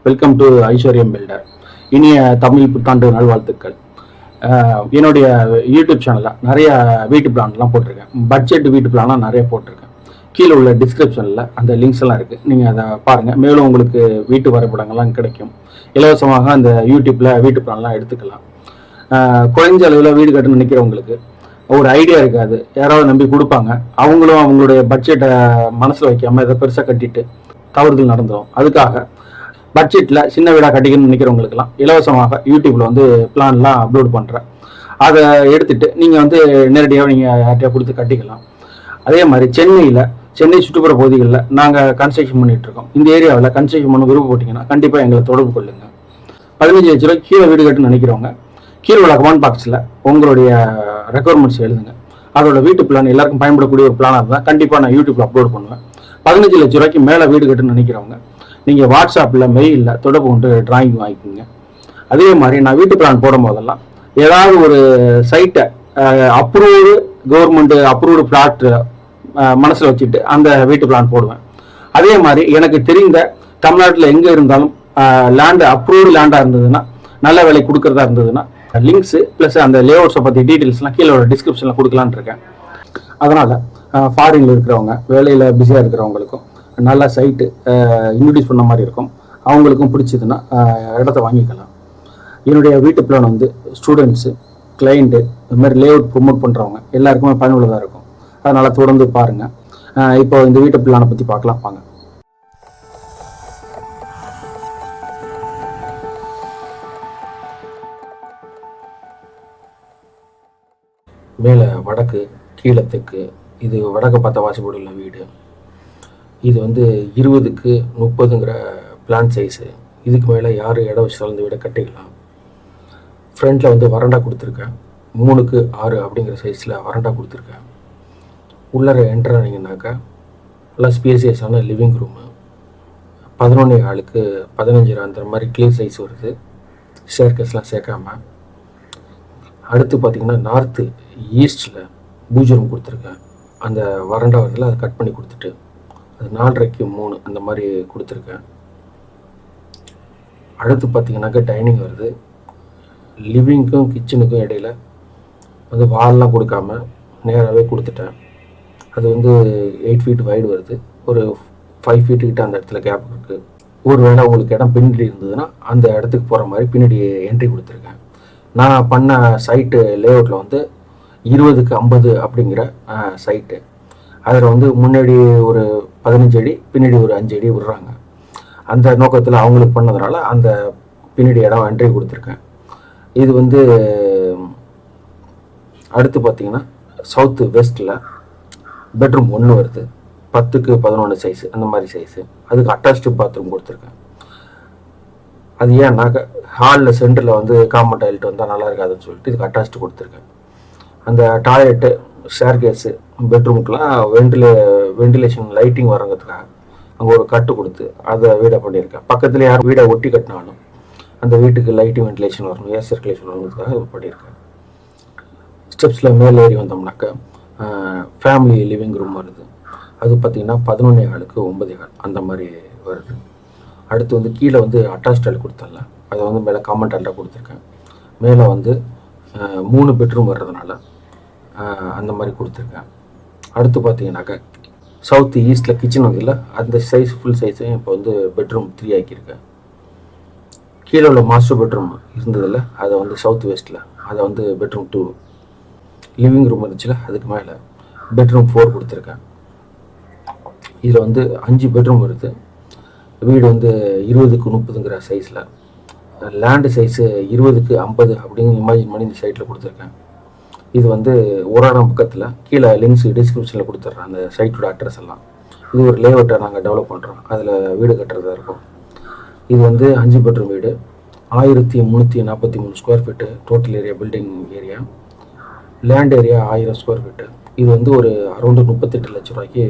Welcome to ஐஸ்வர்யம் filter. இனிய தமிழ் புத்தாண்டு நல்வாழ்த்துக்கள். என்னுடைய யூடியூப் சேனலில் நிறைய வீட்டு பிளான்லாம் போட்டிருக்கேன். பட்ஜெட் வீட்டு பிளான்லாம் நிறைய போட்டிருக்கேன். கீழே உள்ள டிஸ்கிரிப்ஷனில் அந்த லிங்க்ஸ் எல்லாம் இருக்குது, நீங்கள் அதை பாருங்கள். மேலும் உங்களுக்கு வீட்டு வரைபடங்கள்லாம் கிடைக்கும். இலவசமாக அந்த யூடியூப்பில் வீட்டு பிளான்லாம் எடுத்துக்கலாம். குறைஞ்ச அளவில் வீடு கட்டணும்னு நினைக்கிறவங்களுக்கு ஒரு ஐடியா இருக்காது, யாராவது நம்பி கொடுப்பாங்க. அவங்களும் அவங்களுடைய பட்ஜெட்டை மனசில் வைக்காமல் இதை பெருசாக கட்டிட்டு தவறுதல் நடந்துடும். அதுக்காக பட்ஜெட்டில் சின்ன வீடாக கட்டிக்கணும்னு நினைக்கிறவங்களுக்குலாம் இலவசமாக யூடியூப்பில் வந்து பிளான்லாம் அப்லோட் பண்ணுறேன். அதை எடுத்துகிட்டு நீங்கள் வந்து நேரடியாக நீங்கள் யார்கிட்டயா கொடுத்து கட்டிக்கலாம். அதே மாதிரி சென்னை சுற்றுப்புற பகுதிகளில் நாங்கள் கன்ஸ்ட்ரக்ஷன் பண்ணிகிட்ருக்கோம். இந்த ஏரியாவில் கன்ஸ்ட்ரக்ஷன் பண்ண விருப்பப்பட்டீங்கன்னா கண்டிப்பாக எங்களை தொடர்பு கொள்ளுங்கள். 15 லட்ச ரூபாய் கீழே வீடு கட்டுன்னு நினைக்கிறவங்க கீழே உள்ள கமெண்ட் பாக்ஸில் உங்களுடைய ரெக்குவயர்மெண்ட்ஸ் எழுதுங்க. அதோட வீட்டு பிளான் எல்லாருக்கும் பயன்படக்கூடிய ஒரு பிளானாக இருந்தால் கண்டிப்பாக நான் யூடியூப்பில் அப்லோட் பண்ணுவேன். 15 லட்ச ரூபாய்க்கு மேலே வீடு கட்டுன்னு நினைக்கிறவங்க நீங்கள் வாட்ஸ்அப்பில் மெயிலில் தொடர்பு கொண்டு டிராயிங் வாங்கிக்கோங்க. அதே மாதிரி நான் வீட்டு பிளான் போடும் போதெல்லாம் ஏதாவது ஒரு சைட்டை அப்ரூவ்டு கவர்மெண்ட் அப்ரூவ்டு பிளாட் மனசில் வச்சுட்டு அந்த வீட்டு பிளான் போடுவேன். அதே மாதிரி எனக்கு தெரிந்த தமிழ்நாட்டில் எங்கே இருந்தாலும் லேண்டு அப்ரூவ்டு லேண்டாக இருந்ததுன்னா, நல்ல விலை கொடுக்குறதா இருந்ததுன்னா லிங்க்ஸு ப்ளஸ் அந்த லேஅவுட்ஸை பற்றி டீட்டெயில்ஸ்லாம் கீழே ஒரு டிஸ்கிரிப்ஷனில் கொடுக்கலான்னு இருக்கேன். அதனால் ஃபாரினில் இருக்கிறவங்க, வேலையில் பிஸியாக இருக்கிறவங்களுக்கும் நல்ல சைட்டு இன்ட்ரடியூஸ் பண்ண மாதிரி இருக்கும். அவங்களுக்கும் பிடிச்சதுன்னா இடத்த வாங்கிக்கலாம். என்னுடைய வீட்டு பிளான் வந்து ஸ்டூடெண்ட்ஸு, கிளைண்ட்டு, இது மாதிரி லேஅவுட் ப்ரொமோட் பண்ணுறவங்க எல்லாருக்குமே பயனுள்ளதாக இருக்கும். அதனால் தொடர்ந்து பாருங்கள். இப்போ இந்த வீட்டு பிளானை பற்றி பார்க்கலாம் வாங்க. மேலே வடக்கு, கீழே தெற்கு. இது வடக்கு பார்த்த வாசிப்போடு உள்ள வீடு. இது வந்து 20க்கு 30ங்கிற பிளான் சைஸு. இதுக்கு மேலே யார் இடம் வச்சாலும் இந்த வீடை கட்டிக்கலாம். ஃப்ரண்ட்டில் வந்து வறண்டா கொடுத்துருக்கேன். 3க்கு 6 அப்படிங்கிற சைஸில் வறண்டா கொடுத்துருக்கேன். உள்ளே என்ட்ரு ஆனீங்கன்னாக்கா நல்லா ஸ்பேசியஸான லிவிங் ரூமு. 11.4க்கு 15 அந்த மாதிரி கிளியர் சைஸ் வருது, ஸ்டேர்கேஸ்லாம் சேர்க்காம. அடுத்து பார்த்திங்கன்னா நார்த்து ஈஸ்டில் பூஜை ரூம் கொடுத்துருக்கேன். அந்த வறண்டா வரதில் அதை கட் பண்ணி கொடுத்துட்டு அது 4.5க்கு 3 அந்த மாதிரி கொடுத்துருக்கேன். அடுத்து பார்த்திங்கனாக்கா டைனிங் வருது. லிவிங்க்கும் கிச்சனுக்கும் இடையில் வந்து வால்லாம் கொடுக்காம நேராகவே கொடுத்துட்டேன். அது வந்து 8 ஃபீட் வைடு வருது. ஒரு 5 ஃபீட்டுக்கிட்ட அந்த இடத்துல கேப் இருக்குது. ஒரு வேளை உங்களுக்கு இடம் பின்னாடி இருந்ததுன்னா அந்த இடத்துக்கு போகிற மாதிரி பின்னாடி என்ட்ரி கொடுத்துருக்கேன். நான் பண்ண சைட்டு லேஅவுட்டில் வந்து 20க்கு 50 அப்படிங்கிற சைட்டு. அதில் வந்து முன்னாடி ஒரு 15 அடி, பின்னாடி ஒரு 5 அடி விடுறாங்க. அந்த நோக்கத்தில் அவங்களுக்கு பண்ணதுனால அந்த பின்னாடி இடம் என்ட்ரி கொடுத்துருக்கேன். இது வந்து அடுத்து பார்த்திங்கன்னா சவுத்து வெஸ்ட்டில் பெட்ரூம் 1 வருது. 10க்கு 11 சைஸு அந்த மாதிரி சைஸு. அதுக்கு அட்டாச்டு பாத்ரூம் கொடுத்துருக்கேன். அது ஏன்னாக்கா ஹாலில் சென்டரில் வந்து காமன் டாய்லெட் வந்தால் நல்லா இருக்காதுன்னு சொல்லிட்டு இதுக்கு அட்டாச்டு கொடுத்துருக்கேன். அந்த டாய்லெட்டு, ஸ்டேர்கேஸு, பெட்ரூமுக்கெலாம் வெண்டிலேஷன் லைட்டிங் வரங்கிறதுக்காக அங்கே ஒரு கட்டு கொடுத்து அதை வீடை பண்ணியிருக்கேன். பக்கத்தில் யாரும் வீடை ஒட்டி கட்டினாலும் அந்த வீட்டுக்கு லைட்டிங் வெண்டிலேஷன் வரணும், ஏர் சர்க்குலேஷன் வரணுங்கிறதுக்காக இது பண்ணியிருக்கேன். ஸ்டெப்ஸில் மேலே ஏறி வந்தோம்னாக்கா ஃபேமிலி லிவிங் ரூம் வருது. அது பார்த்திங்கன்னா 11.4க்கு 9.4 அந்த மாதிரி வருது. அடுத்து வந்து கீழே வந்து அட்டாச் டாய்லெட் கொடுத்தல, அதை வந்து மேலே காமன் டாய்லெட்டாக கொடுத்துருக்கேன். மேலே வந்து 3 பெட்ரூம் வர்றதுனால அந்த மாதிரி கொடுத்துருக்கேன். அடுத்து பார்த்தீங்கன்னாக்கா சவுத் ஈஸ்டில் கிச்சன் வந்ததில்ல, அந்த சைஸ் ஃபுல் சைஸையும் இப்போ வந்து பெட்ரூம் 3 ஆக்கியிருக்கேன். கீழே உள்ள மாஸ்டர் பெட்ரூம் இருந்ததில்ல, அதை வந்து சவுத் வெஸ்ட்டில் அதை வந்து பெட்ரூம் 2. லிவிங் ரூம் இருந்துச்சுல, அதுக்கு மேலே பெட்ரூம் 4 கொடுத்துருக்கேன். இதில் வந்து 5 பெட்ரூம் வருது. வீடு வந்து 20க்கு 30ங்கிற சைஸில். லேண்டு சைஸு 20க்கு 50 அப்படிங்கிற இமேஜின் பண்ணி இந்த சைட்டில் கொடுத்துருக்கேன். இது வந்து ஓராடம் பக்கத்தில் கீழே லிங்க்ஸ் டிஸ்கிரிப்ஷனில் கொடுத்துட்றேன் அந்த சைட்டோட அட்ரஸ் எல்லாம். இது ஒரு லேஅவுட்டை நாங்கள் டெவலப் பண்ணுறோம், அதில் வீடு கட்டுறதா இருக்கும். இது வந்து 5 பெட்ரூம் வீடு, 1343 square feet total area, building area. Land area 1000 square feet. இது வந்து ஒரு அரௌண்டு 38 லட்ச ரூபாய்க்கு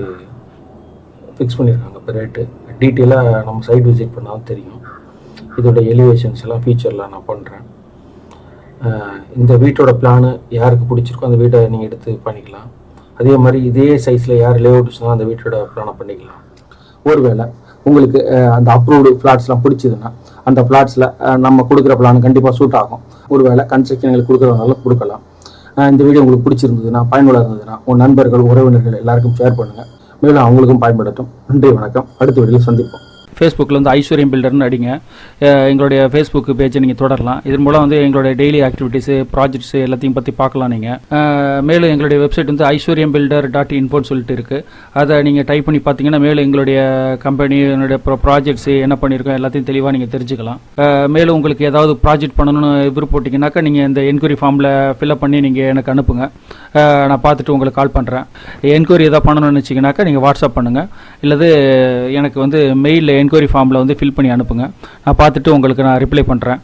ஃபிக்ஸ் பண்ணியிருக்காங்க இப்போ ரேட்டு. டீட்டெயிலாக நம்ம சைட் விசிட் பண்ணாலும் தெரியும். இதோட எலிவேஷன்ஸ் எல்லாம் ஃபீச்சர்லாம் நான் பண்ணுறேன். இந்த வீட்டோட பிளானு யாருக்கு பிடிச்சிருக்கோ அந்த வீட்டை நீங்கள் எடுத்து பண்ணிக்கலாம். அதே மாதிரி இதே சைஸில் யார் லேஅவுட் வச்சுனா அந்த வீட்டோட பிளானை பண்ணிக்கலாம். ஒருவேளை உங்களுக்கு அந்த அப்ரூவ்டு ஃப்ளாட்ஸ்லாம் பிடிச்சதுன்னா அந்த ஃப்ளாட்ஸில் நம்ம கொடுக்குற பிளான் கண்டிப்பாக சூட் ஆகும். ஒருவேளை கன்ஸ்ட்ரக்ஷன் எங்களுக்கு கொடுக்குறதுனால கொடுக்கலாம். இந்த வீடியோ உங்களுக்கு பிடிச்சிருந்ததுன்னா, பயனுள்ள இருந்ததுன்னா உங்கள் நண்பர்கள், உறவினர்கள் எல்லாருக்கும் ஷேர் பண்ணுங்கள். மேலும் அவங்களுக்கும் பயன்படுத்தும். நன்றி, வணக்கம். அடுத்த வீடியோவில் சந்திப்போம். ஃபேஸ்புக்கில் வந்து ஐஸ்வர்யம் பில்டர்னு அடிங்க. எங்களுடைய ஃபேஸ்புக் பேஜை நீங்கள் தொடரலாம். இதன் மூலம் வந்து எங்களுடைய டெய்லி ஆக்டிவிட்டீஸு, ப்ராஜெக்ட்ஸு எல்லாத்தையும் பற்றி பார்க்கலாம் நீங்கள். மேலும் எங்களுடைய வெப்சைட் வந்து aishwariyambuilder.info சொல்லிட்டு இருக்குது. அதை நீங்கள் டைப் பண்ணி பார்த்தீங்கன்னா மேலும் எங்களுடைய கம்பெனி, என்னுடைய ப்ராஜெக்ட்ஸு என்ன பண்ணியிருக்கோம் எல்லாத்தையும் தெளிவாக நீங்கள் தெரிஞ்சுக்கலாம். மேலும் உங்களுக்கு ஏதாவது ப்ராஜெக்ட் பண்ணணும்னு விருப்பப்பட்டீங்கன்னாக்கா நீங்கள் இந்த என்கொயரி ஃபார்மில் ஃபில்அப் பண்ணி நீங்கள் எனக்கு அனுப்புங்க. நான் பார்த்துட்டு உங்களுக்கு கால் பண்ணுறேன். என்கொயரி எதாவது பண்ணணும்னு நினச்சிங்கனாக்கா நீங்கள் வாட்ஸ்அப் பண்ணுங்கள். இல்லது எனக்கு வந்து மெயிலில் என்கொயரி ஃபார்மில் வந்து ஃபில் பண்ணி அனுப்புங்க. நான் பார்த்துட்டு உங்களுக்கு நான் ரிப்ளை பண்ணுறேன்.